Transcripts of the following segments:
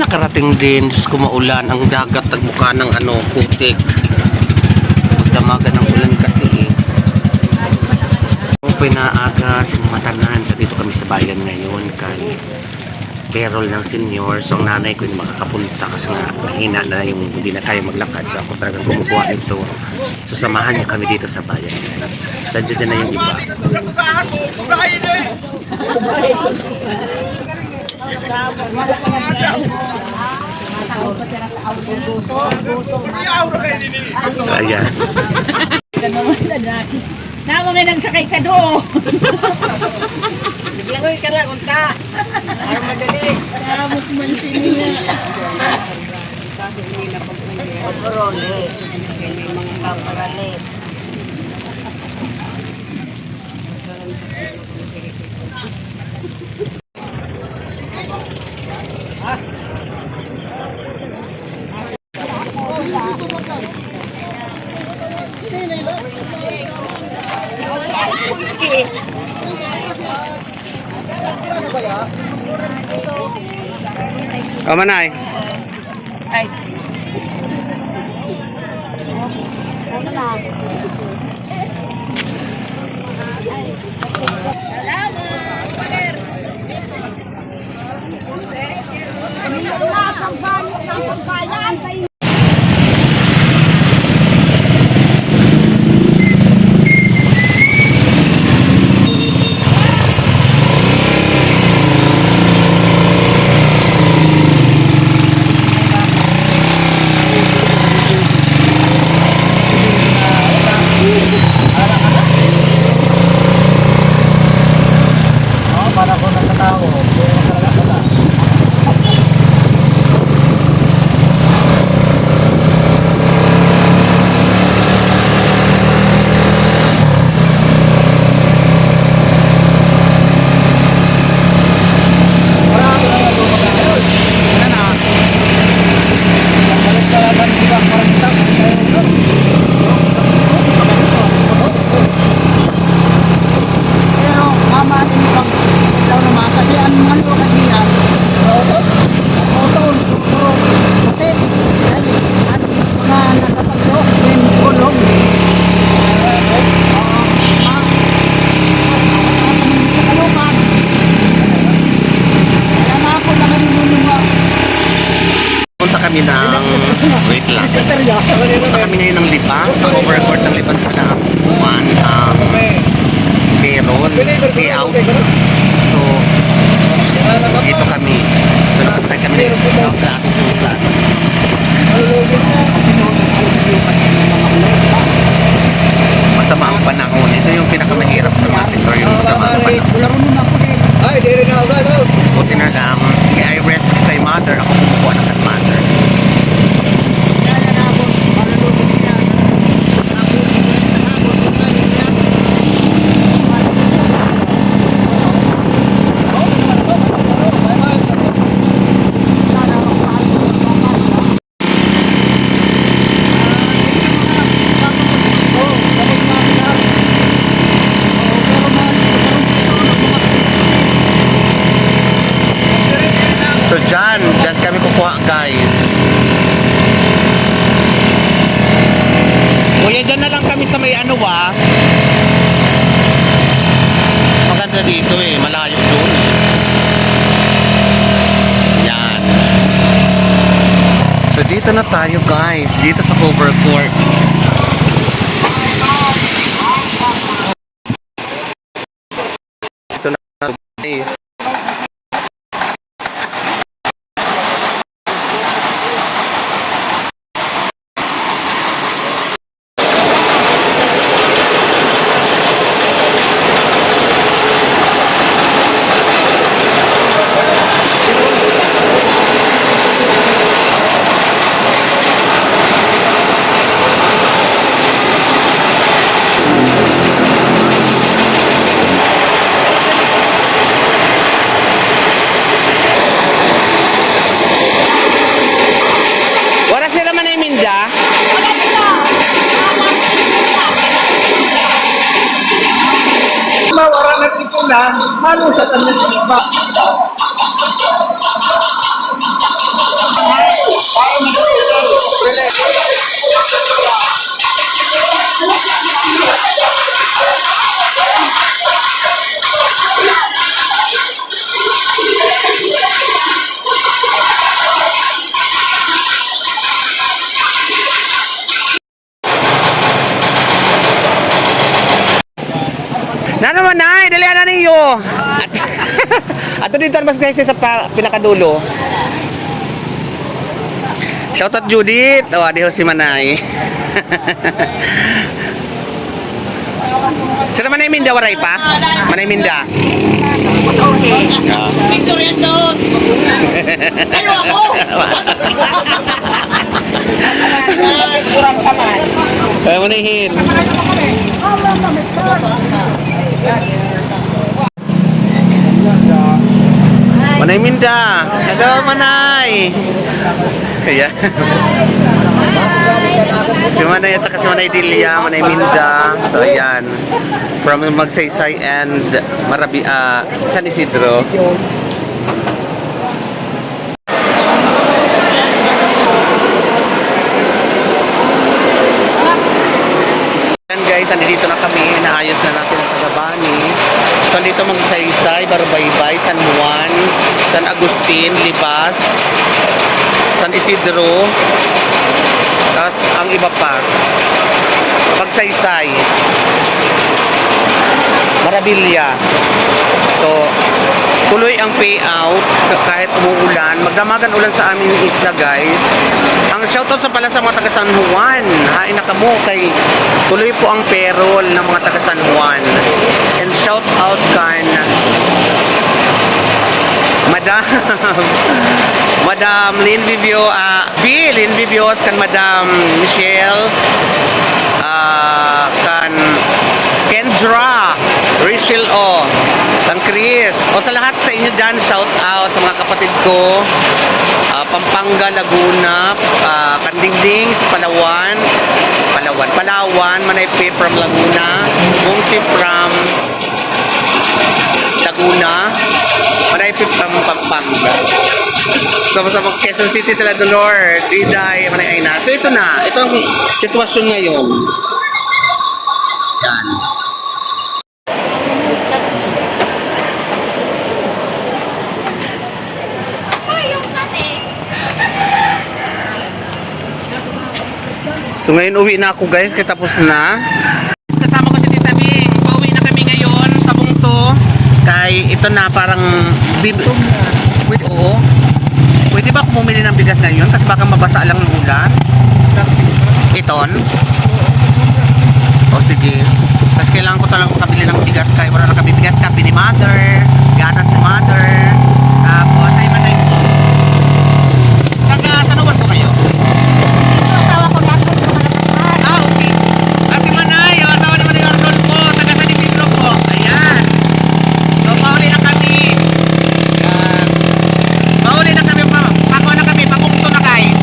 nakarating din. Diyos ko, maulan. Ang dagat, nagmukha ng putik. Damagan ng ulan kasi eh. Pinaaga sa mga tanan. So, dito kami sa bayan ngayon kay Carol ng senior. So, ang nanay ko yung makakapunta kasi nga mahina na yung hindi na kaya maglakad. So, ako talagang kumukuha nito. So, samahan niyo kami dito sa bayan. Nandiyan na yung iba. Ayan. Namo na nagsakay ka doon. Biglang ko na unta. Para madali. Namo man siniya. Kasi hindi na pag-urole. Hindi mga kaparali. O, manay. Ay. Kami ng wait lang. Punta kami ngayon ng Libang sa overcourt ng Libang sa Naapuan Peron payout. So dito kami. So napunta kami sa ating sunsan. Masama ang panahon. Ito yung pinakamahirap sa mga sektor, yung masama ang panahon. Buti na lang, I rescue kay mother. Ako kumukuha na kay mother. So dyan kami kukuha guys. Kuya, dyan na lang kami sa may maganda dito eh, malayo doon. Yan. So dito na tayo guys, dito sa cover court. Dito na guys. Malusat ang nagsipa. Na naman na, dalihan na ninyo. At dito mas guys sa pinakadulo. Shoutout Judith. Oh, adiho si Manay. Sino Manay Minda waray pa? Manay Minda. Victoria doon. Ayo ako. Kurang kamay. Ay, Manayhin. Manay Minda. Hello, Manay. Kaya. Si Manay at saka si Manay Dilia, Manay Minda. So, ayan. From Magsaysay and San Isidro. Ayan guys, andito na kami. Naayos na natin ang Tagabani. So, dito Magsaysay, Barubaybay, San Juan, San Agustin, Libas, San Isidro, tapos ang iba pa, Magsaysay, Marabilia. So, tuloy ang payout kahit umuulan. Magdamagan ulan sa aming isla guys. Ang shoutout sa pala sa mga taga San Juan. Hain na kamo kay tuloy po ang payroll ng mga taga San Juan. And shoutout kan Madam Lynn Vivio, Lynn Vivios kan Madam Michelle, kan Kendra, Rachel O, kan Chris, o sa lahat sa inyo dyan, shout out sa mga kapatid ko, Pampanga, Laguna, Kandingding, Palawan, Manaype from Laguna, Mungsi from Laguna, Manaype from Pampanga. So, sa Quezon City, sila Dolor, Diday, Manay Aina. So, ito na. Ito ang sitwasyon ngayon. Yan. So, ngayon uwi na ako guys, kaya tapos na. Kasama ko si Tita Bing. Pauwi na kami ngayon sa Bungto. Kay ito na parang oo. Pwede ba ako bumili ng bigas ngayon? Kasi baka mabasa lang ng ulan. Iton? O sige. Kasi kailangan ko talagang makabili ng bigas. Kaya wala na kami bigas. Kape ni Mother. Gatas ni Mother. Tapos ay manay ko. Taga-sanuwan ko kayo? Asawa ko lahat ng mga Ah, okay. At si Manay, ang asawa ni Manay Arnold po, taga San Isidro po. Ayan. So, pauli na kami. Ayan. Pauli na kami, pakuha na kami, pakumpto na guys.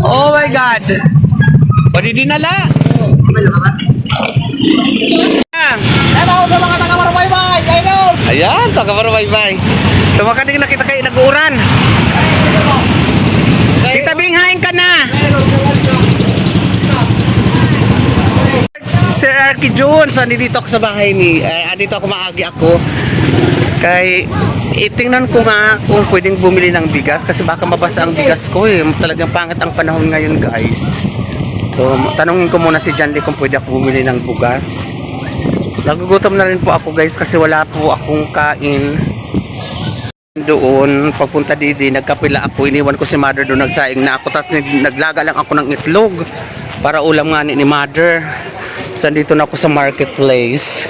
Oh my God! Pwede dinala! Ayan, taga-Barubaybay. Tumakading na kita kayo nag-uuran. Tita Bing, hain ka na! Sir Arky Jones, nandito ako sa bahay ni, dito ako maagi ako. Kay, itingnan ko nga kung pwedeng bumili ng bigas kasi baka mabasa ang bigas ko eh. Talagang pangit ang panahon ngayon guys. So, tanungin ko muna si John Lee kung pwede ako bumili ng bugas. Nagugutom na rin po ako guys kasi wala po akong kain. Doon, pagpunta dito, nagkapila ako. Iniwan ko si mother doon, nagsaing na ako. Tapos naglaga lang ako ng itlog para ulam nga ni mother. So, dito na ako sa marketplace.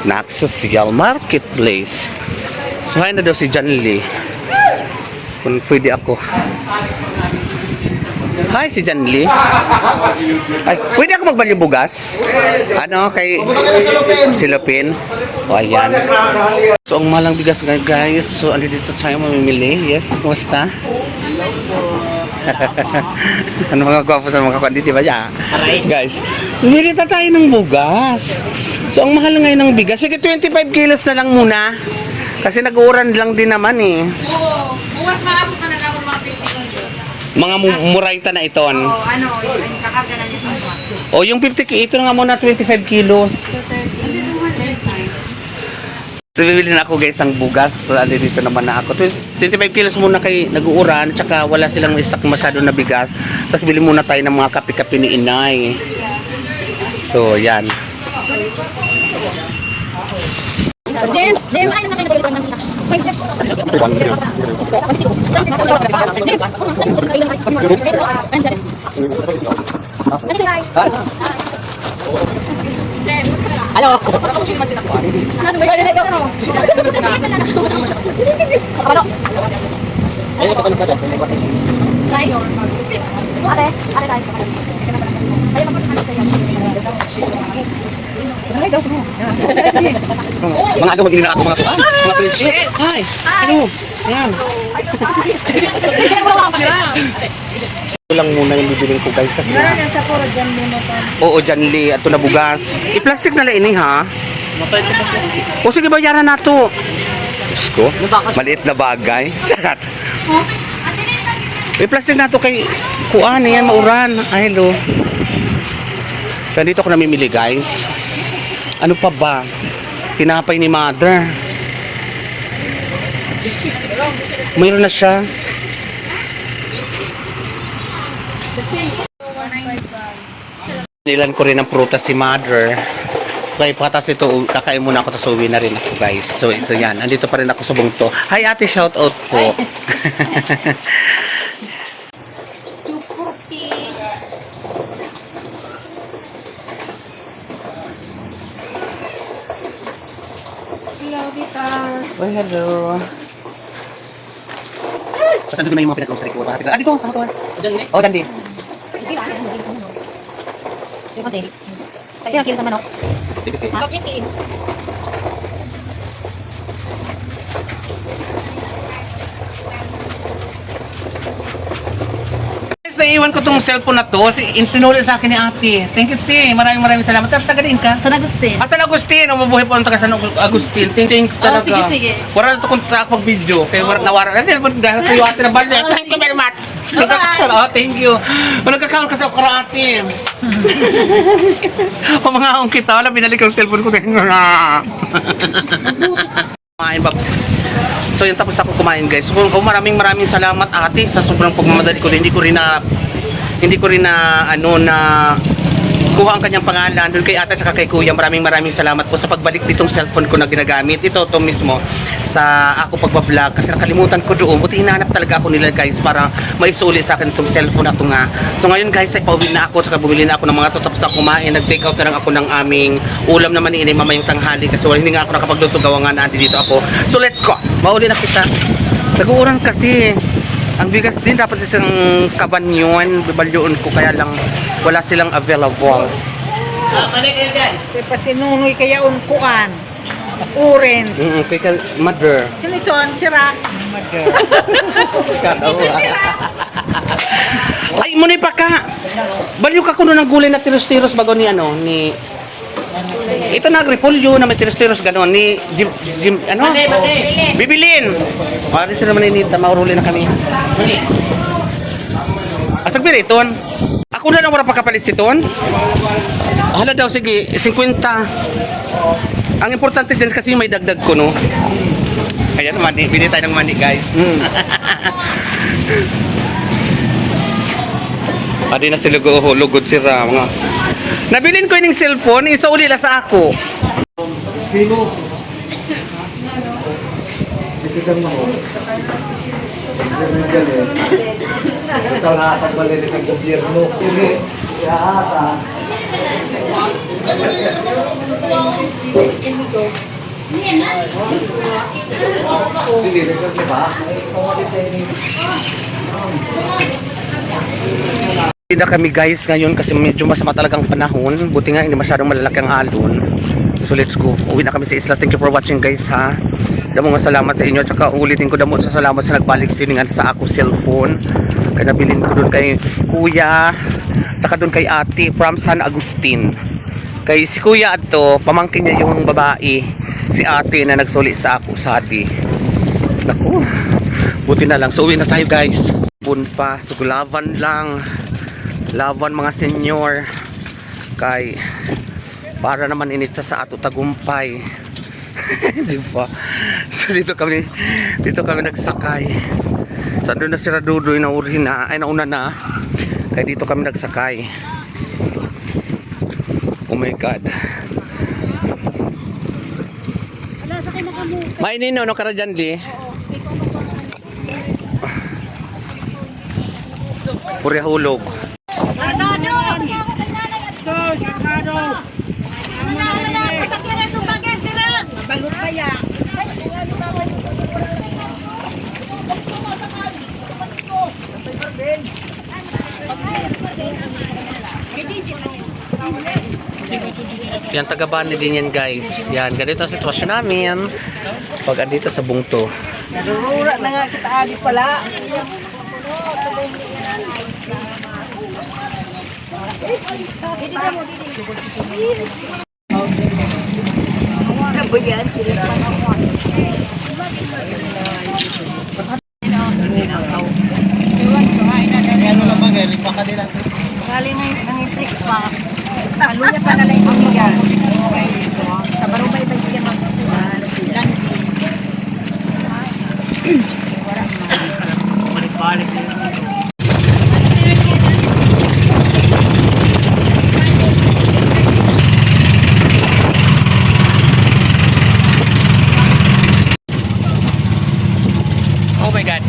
Naxosocial Marketplace. So, hay na daw si John Lee. Kung pwede ako. Hi, si John Lee. Ay, pwede ako magbalyo bugas? Ano, kay Silopin? O, ayan. So, ang malang bigas guys. So, ano dito tayo mamimili? Yes, kumusta? Ano mga gwapo sa mga kwantity ba siya? Guys, sumili na tayo ng bugas. So, ang mahal ngayon ng bigas. Sige, 25 kilos na lang muna. Kasi nag-uuran lang din naman eh. Oo. Buwas maabot ka na lang ang mga pilipino. Mga murayta na iton. Oo, ano, yung kakaganan niya sa mga. O, yung 50 ito nga muna 25 kilos. So, bibili na ako guys ang bugas. So, dito naman na ako. 25 kilos muna kay nag-uuran. Tsaka wala silang stock masyado na bigas. Tapos bili muna tayo ng mga kape-kape ni Inay. So, yan. Jem, ay na kayo ng Hello. Mga ano, hindi na ako mga mga friendship. Hi. Hello. Yan. Ito lang muna yung bibiling ko guys kasi na. Sa puro dyan muna to. Oo, John Lee. Ito na bugas. I-plastic na lang ini ha. O sige, bayaran na to. Diyos ko, maliit na bagay. Charat. I-plastic na to kay kuan. Yan, mauran. Ay, hello. So, dito ako namimili guys. Ano pa ba? Tinapay ni mother. Mayroon na siya. Nilan ko rin ang prutas si mother. Okay, patas ito, kakain muna ako, tapos uwi na rin ako guys. So ito yan, andito pa rin ako sa bungto. Hi ate, shout out po. Hello, Vita. Oh, hello. Tapos andito na yung mga pinag-grocery ko. Ah, dito, sama ko. Oh, dandi. Kaya kilo sa manok. Kapitin. Naiwan ko tong cellphone na to. Insinuli sa akin ni ate. Thank you, te. Maraming salamat. Tapos taga-din ka? San Agustin. San Agustin. Mabuhay po ang taga San Agustin. Thank talaga. sige. Wala na ito kung pag-video. Kaya nawara na cellphone dahil sa iyo ate na budget. Thank you very much. Oh, thank you. Nagkakaon ka sa okra ate. O mga akong kita. Wala, binalik ang cellphone ko. Kumain ba? So yun, tapos ako kumain guys. So maraming salamat ate sa sobrang pagmamadali ko. Hindi ko rin na ano na kuha ang kanyang pangalan doon kay ate at kay kuya. Maraming salamat po sa pagbalik ditong cellphone ko na ginagamit. Ito mismo sa ako pagbablog kasi nakalimutan ko doon. Buti hinahanap talaga ako nila guys para maisuli sa akin itong cellphone na ito nga. So ngayon guys ay pauwi na ako, saka bumili na ako ng mga to, tapos na kumain. Nag-take out na lang ako ng aming ulam naman ni Inay mamayang tanghali kasi hindi nga ako nakapagluto, gawa nga na dito ako. So let's go! Mauli na kita. Nag-uuran kasi. Ang bigas din dapat isang kabanyon, bibalyoon ko kaya lang wala silang available. Pa sinunoy kaya kuan. Orange. Kaya mother. Sino ito? Ang sira. Ay, muna pa ka. Baliw ka kuno ng gulay na tiros-tiros bago ni ano, ni ito na agripolyo na may tiros-tiros ganon ni Jim ano? Bibilin. Ari sila man ni mauruli na kami. At tagbiri iton. Ako na lang wala pa kapalit si ton. Hala daw sige 50. Ang importante din kasi may dagdag ko no. Ayan mani, bili tayo ng mani guys. Adi na sila lugod si Ram. Nabilin ko yung cellphone, isa uli la sa ako. Sino? Sitisan mo. Ikaw nakakagbalilis ang gobyerno. Hindi. Kaya hindi rin di ba? Hindi na kami guys ngayon kasi medyo masama talagang panahon. Buti nga hindi masyadong malalaki ang alon. So let's go. Uwi na kami sa isla. Thank you for watching guys ha. Damo nga salamat sa inyo. Tsaka ulitin ko damo sa salamat sa nagbalik siningan sa ako cellphone. Kaya nabilin ko doon kay kuya. Tsaka doon kay ate from San Agustin. Kay si kuya ato, pamangkin niya yung babae. Si ate na nagsuli sa ako sa ate. Naku. Buti na lang. So uwi na tayo guys. Pun pa. Suglavan lang. Laban mga senyor. Kay para naman inita sa ato tagumpay. Di ba? So dito kami nagsakay. So doon na si Radudoy na uri na, ay nauna na. Kaya dito kami nagsakay. Oh my God. Wala, sakay na kamo. Mainin no kara dyan di. Puri hulog. Balot pa yan. Yan taga-bani din yan guys. Yan ganito ang sitwasyon namin pag andito sa bungto. Narurura na nga kita adi pala. Ano ba yan? ano lang mga lipa ka nila. Kali na yung tricks pa. Luya pa na lang yung bigan. Sa barubay ba siya mag-land? Balik-balik. Oh my God.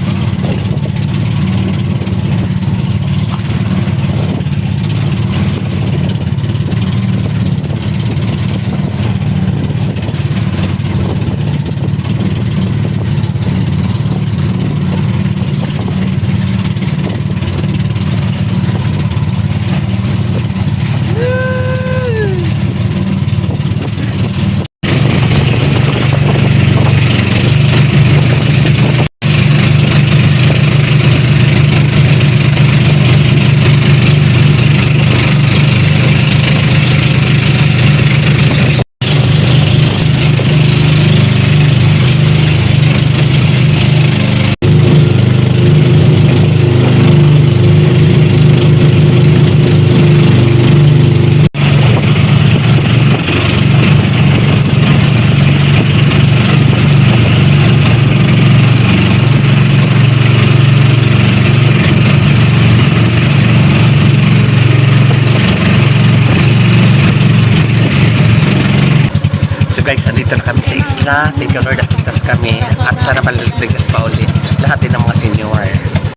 So guys, andito na kami sa isla. Thank you Lord at ligtas kami. At sana maligtas pa ulit. Lahat din ng mga senior.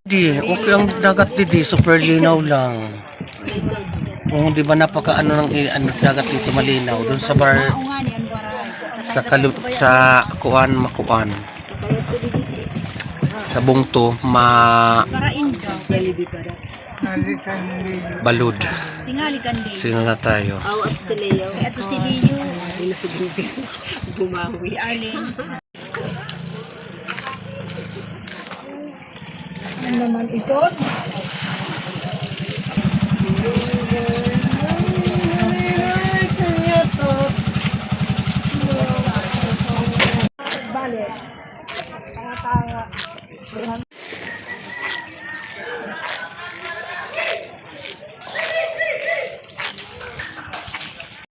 Di, okay ang dagat dito. Super linaw lang. Kung di ba napaka ano ng dagat dito malinaw. Doon sa bar, sa makuan. Sa bungto, balud. Tingali kan din. Sino na tayo? Awat si Leo. Ito si Leo. Hindi na si Grubi. Bumawi. Alin. Ano naman ito?